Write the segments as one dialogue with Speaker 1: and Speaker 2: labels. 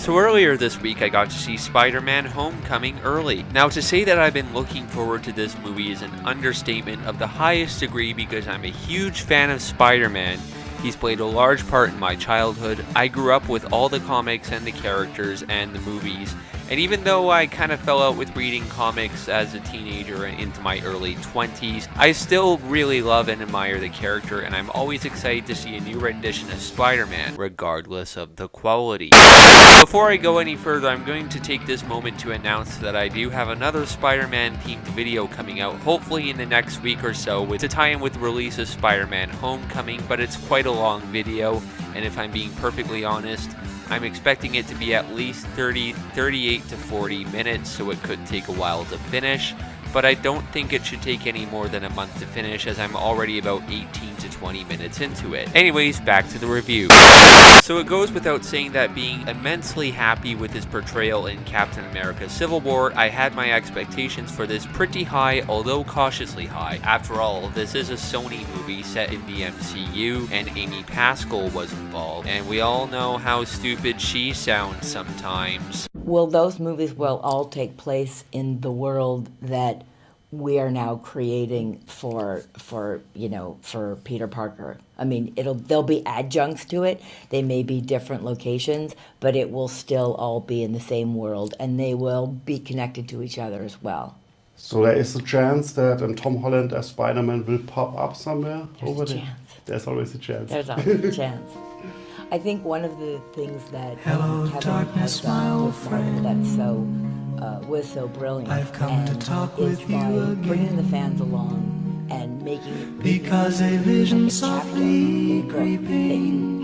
Speaker 1: So earlier this week I got to see Spider-Man Homecoming early. Now to say that I've been looking forward to this movie is an understatement of the highest degree because I'm a huge fan of Spider-Man. He's played a large part in my childhood. I grew up with all the comics and the characters and the movies. And even though I kind of fell out with reading comics as a teenager and into my early 20s, I still really love and admire the character, and I'm always excited to see a new rendition of Spider-Man, regardless of the quality. Before I go any further, I'm going to take this moment to announce that I do have another Spider-Man themed video coming out, hopefully in the next week or so, to tie in with the release of Spider-Man Homecoming, but it's quite a long video, and if I'm being perfectly honest, I'm expecting it to be at least 38 to 40 minutes, so it could take a while to finish, but I don't think it should take any more than a month to finish as I'm already about 18 to 20 minutes into it. Anyways, back to the review. So it goes without saying that being immensely happy with his portrayal in Captain America Civil War, I had my expectations for this pretty high, although cautiously high. After all, this is a Sony movie set in the MCU, and Amy Pascal was involved, and we all know how stupid she sounds sometimes.
Speaker 2: Well, those movies will all take place in the world that we are now creating for Peter Parker. I mean, there'll be adjuncts to it. They may be different locations, but it will still all be in the same world, and they will be connected to each other as well.
Speaker 3: So there is a chance that Tom Holland as Spider-Man will pop up somewhere over there? There's always a chance.
Speaker 2: There's always a chance. I think one of the things that Kevin has done with Marvel that was so brilliant is by bringing the fans along and making it because a vision softly creeping.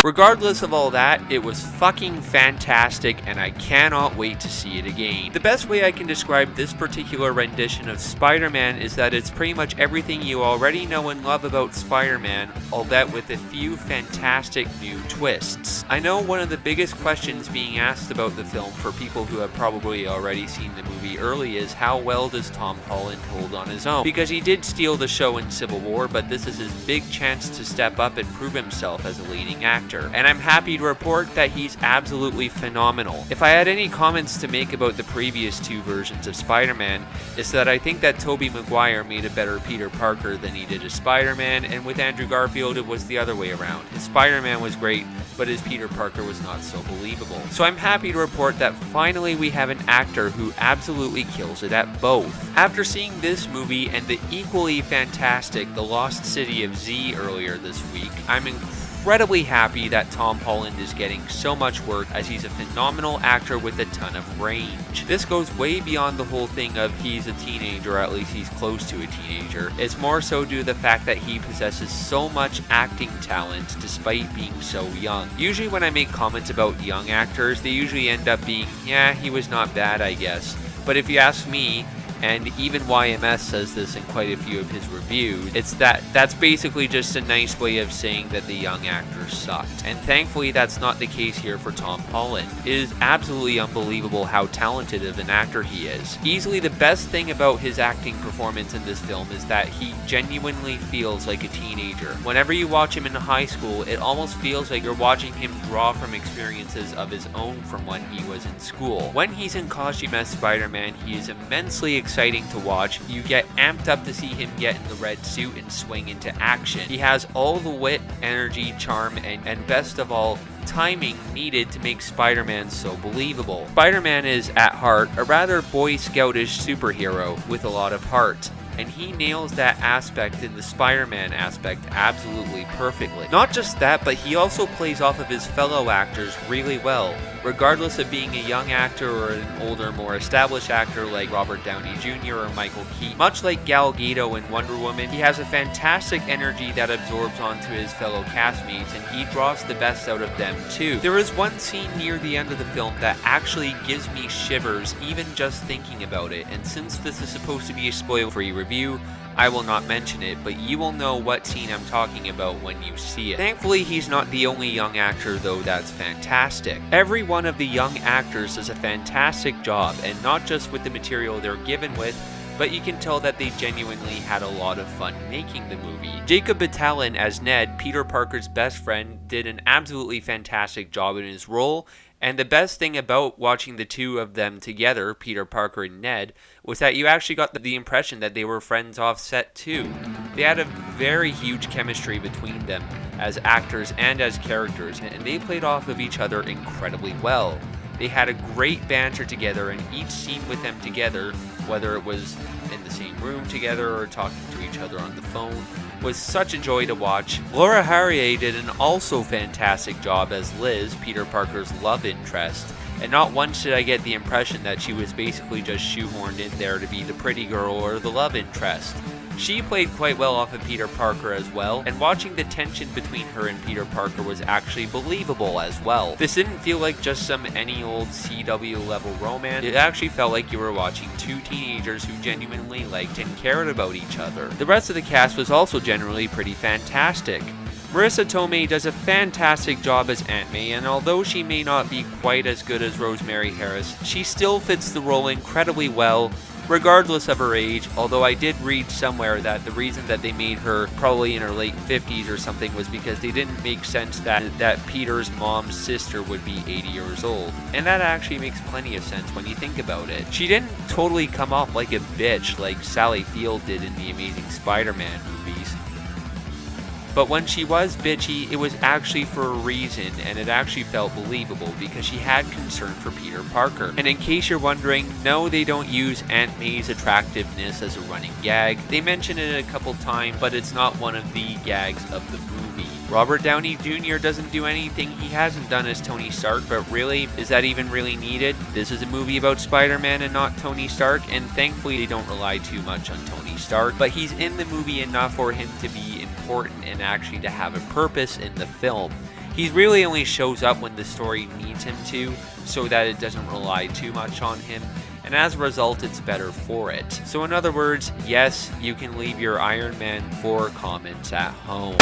Speaker 1: Regardless of all that, it was fucking fantastic and I cannot wait to see it again. The best way I can describe this particular rendition of Spider-Man is that it's pretty much everything you already know and love about Spider-Man, albeit with a few fantastic new twists. I know one of the biggest questions being asked about the film for people who have probably already seen the movie early is how well does Tom Holland hold on his own? Because he did steal the show in Civil War, but this is his big chance to step up and prove himself as a leading actor, and I'm happy to report that he's absolutely phenomenal. If I had any comments to make about the previous two versions of Spider-Man, it's that I think that Tobey Maguire made a better Peter Parker than he did as Spider-Man, and with Andrew Garfield it was the other way around. His Spider-Man was great, but his Peter Parker was not so believable. So I'm happy to report that finally we have an actor who absolutely kills it at both. After seeing this movie and the equally fantastic The Lost City of Z earlier this week, I'm incredibly happy that Tom Holland is getting so much work as he's a phenomenal actor with a ton of range. This goes way beyond the whole thing of he's a teenager, or at least he's close to a teenager. It's more so due to the fact that he possesses so much acting talent despite being so young. Usually when I make comments about young actors, they usually end up being, yeah, he was not bad, I guess. But if you ask me, and even YMS says this in quite a few of his reviews, that's basically just a nice way of saying that the young actor sucked. And thankfully that's not the case here for Tom Holland. It is absolutely unbelievable how talented of an actor he is. Easily the best thing about his acting performance in this film is that he genuinely feels like a teenager. Whenever you watch him in high school, it almost feels like you're watching him draw from experiences of his own from when he was in school. When he's in costume as Spider-Man, he is immensely exciting to watch. You get amped up to see him get in the red suit and swing into action. He has all the wit, energy, charm, and best of all, timing needed to make Spider-Man so believable. Spider-Man is, at heart, a rather Boy Scoutish superhero with a lot of heart, and he nails that aspect in the Spider-Man aspect absolutely perfectly. Not just that, but he also plays off of his fellow actors really well. Regardless of being a young actor or an older, more established actor like Robert Downey Jr. or Michael Keaton, much like Gal Gadot in Wonder Woman, he has a fantastic energy that absorbs onto his fellow castmates, and he draws the best out of them too. There is one scene near the end of the film that actually gives me shivers even just thinking about it, and since this is supposed to be a spoil-free review, I will not mention it, but you will know what scene I'm talking about when you see it. Thankfully, he's not the only young actor though that's fantastic. Every one of the young actors does a fantastic job, and not just with the material they're given with, but you can tell that they genuinely had a lot of fun making the movie. Jacob Batalon as Ned, Peter Parker's best friend, did an absolutely fantastic job in his role, And the best thing about watching the two of them together, Peter Parker and Ned, was that you actually got the impression that they were friends off set too. They had a very huge chemistry between them as actors and as characters, and they played off of each other incredibly well. They had a great banter together, and each scene with them together, whether it was in the same room together or talking to each other on the phone, was such a joy to watch. Laura Harrier did an also fantastic job as Liz, Peter Parker's love interest, and not once did I get the impression that she was basically just shoehorned in there to be the pretty girl or the love interest. She played quite well off of Peter Parker as well, and watching the tension between her and Peter Parker was actually believable as well. This didn't feel like just some any old CW level romance. It actually felt like you were watching two teenagers who genuinely liked and cared about each other. The rest of the cast was also generally pretty fantastic. Marissa Tomei does a fantastic job as Aunt May, and although she may not be quite as good as Rosemary Harris, she still fits the role incredibly well, regardless of her age, although I did read somewhere that the reason that they made her probably in her late 50s or something was because they didn't make sense that Peter's mom's sister would be 80 years old. And that actually makes plenty of sense when you think about it. She didn't totally come off like a bitch like Sally Field did in the Amazing Spider-Man movies. But when she was bitchy, it was actually for a reason, and it actually felt believable because she had concern for Peter Parker. And in case you're wondering, no, they don't use Aunt May's attractiveness as a running gag. They mention it a couple times, but it's not one of the gags of the movie. Robert Downey Jr. doesn't do anything he hasn't done as Tony Stark, but really, is that even really needed? This is a movie about Spider-Man and not Tony Stark, and thankfully they don't rely too much on Tony Stark, but he's in the movie enough for him to be important and actually to have a purpose in the film. He really only shows up when the story needs him to, so that it doesn't rely too much on him, and as a result it's better for it. So in other words, yes, you can leave your Iron Man 4 comments at home.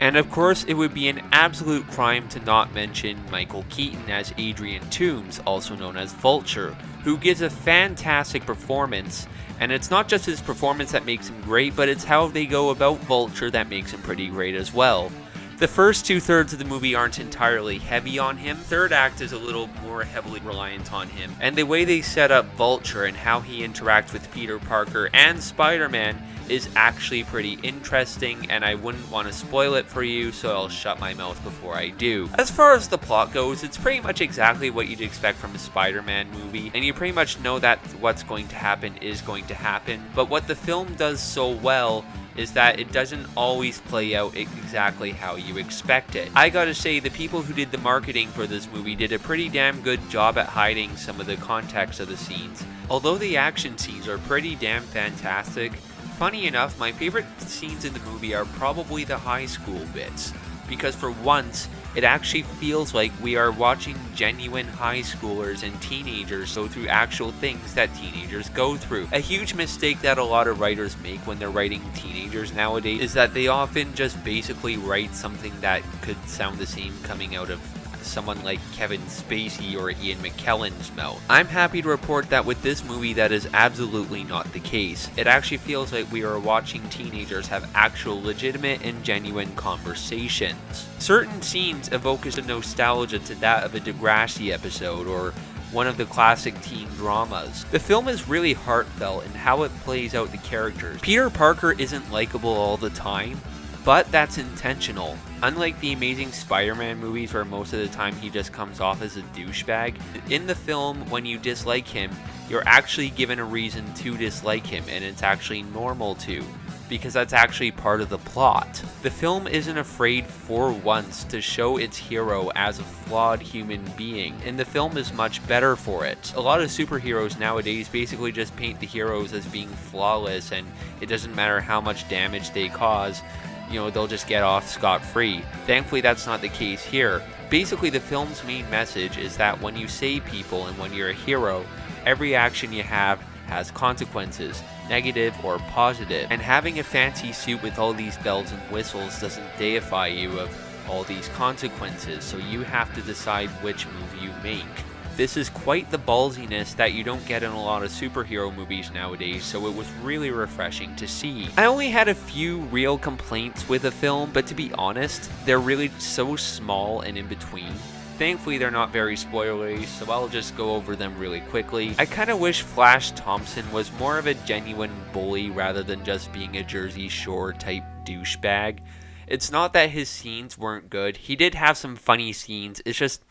Speaker 1: And of course, it would be an absolute crime to not mention Michael Keaton as Adrian Toomes, also known as Vulture, who gives a fantastic performance. And it's not just his performance that makes him great, but it's how they go about Vulture that makes him pretty great as well. The first 2/3 of the movie aren't entirely heavy on him. Third act is a little more heavily reliant on him. And the way they set up Vulture and how he interacts with Peter Parker and Spider-Man is actually pretty interesting, and I wouldn't want to spoil it for you, so I'll shut my mouth before I do. As far as the plot goes, it's pretty much exactly what you'd expect from a Spider-Man movie, and you pretty much know that what's going to happen is going to happen, but what the film does so well is that it doesn't always play out exactly how you expect it. I gotta say, the people who did the marketing for this movie did a pretty damn good job at hiding some of the context of the scenes. Although the action scenes are pretty damn fantastic, funny enough, my favorite scenes in the movie are probably the high school bits, because for once, it actually feels like we are watching genuine high schoolers and teenagers go through actual things that teenagers go through. A huge mistake that a lot of writers make when they're writing teenagers nowadays is that they often just basically write something that could sound the same coming out of someone like Kevin Spacey or Ian McKellen's mouth. I'm happy to report that with this movie that is absolutely not the case. It actually feels like we are watching teenagers have actual legitimate and genuine conversations. Certain scenes evoke a nostalgia to that of a Degrassi episode or one of the classic teen dramas. The film is really heartfelt in how it plays out the characters. Peter Parker isn't likable all the time, but that's intentional. Unlike the Amazing Spider-Man movies where most of the time he just comes off as a douchebag, in the film when you dislike him, you're actually given a reason to dislike him, and it's actually normal to, because that's actually part of the plot. The film isn't afraid for once to show its hero as a flawed human being, and the film is much better for it. A lot of superheroes nowadays basically just paint the heroes as being flawless, and it doesn't matter how much damage they cause, they'll just get off scot-free. Thankfully, that's not the case here. Basically, the film's main message is that when you save people and when you're a hero, every action you have has consequences, negative or positive. And having a fancy suit with all these bells and whistles doesn't deify you of all these consequences, so you have to decide which move you make. This is quite the ballsiness that you don't get in a lot of superhero movies nowadays, so it was really refreshing to see. I only had a few real complaints with the film, but to be honest, they're really so small and in between Thankfully, they're not very spoilery, so I'll just go over them really quickly. I kind of wish Flash Thompson was more of a genuine bully rather than just being a Jersey Shore type douchebag. It's not that his scenes weren't good. He did have some funny scenes. It's just,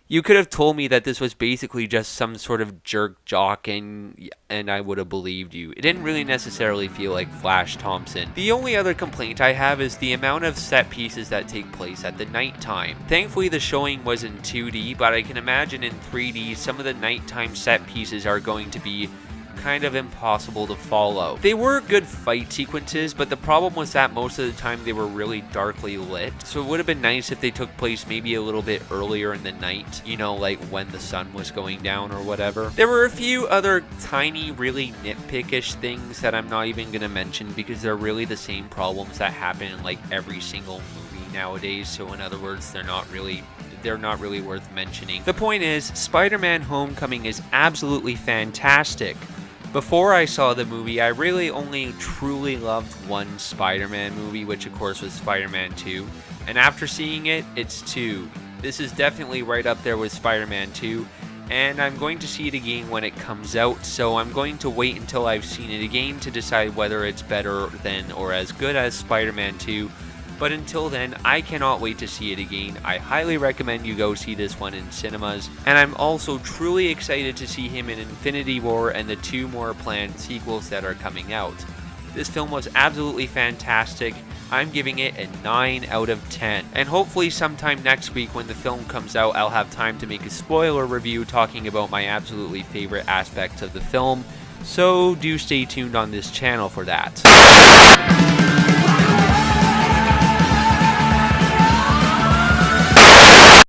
Speaker 1: you could have told me that this was basically just some sort of jerk jock and I would have believed you. It didn't really necessarily feel like Flash Thompson. The only other complaint I have is the amount of set pieces that take place at the nighttime. Thankfully the showing was in 2D, but I can imagine in 3D some of the nighttime set pieces are going to be kind of impossible to follow. They were good fight sequences, but the problem was that most of the time they were really darkly lit, so it would have been nice if they took place maybe a little bit earlier in the night, you know, like when the sun was going down or whatever. There were a few other tiny, really nitpickish things that I'm not even going to mention because they're really the same problems that happen in like every single movie nowadays, so in other words, they're not really worth mentioning. The point is, Spider-Man Homecoming is absolutely fantastic. Before I saw the movie, I really only truly loved one Spider-Man movie, which of course was Spider-Man 2. And after seeing it, it's 2. This is definitely right up there with Spider-Man 2. And I'm going to see it again when it comes out, so I'm going to wait until I've seen it again to decide whether it's better than or as good as Spider-Man 2. But until then, I cannot wait to see it again. I highly recommend you go see this one in cinemas. And I'm also truly excited to see him in Infinity War and the 2 more planned sequels that are coming out. This film was absolutely fantastic. I'm giving it a 9 out of 10. And hopefully sometime next week when the film comes out, I'll have time to make a spoiler review talking about my absolutely favorite aspects of the film. So do stay tuned on this channel for that.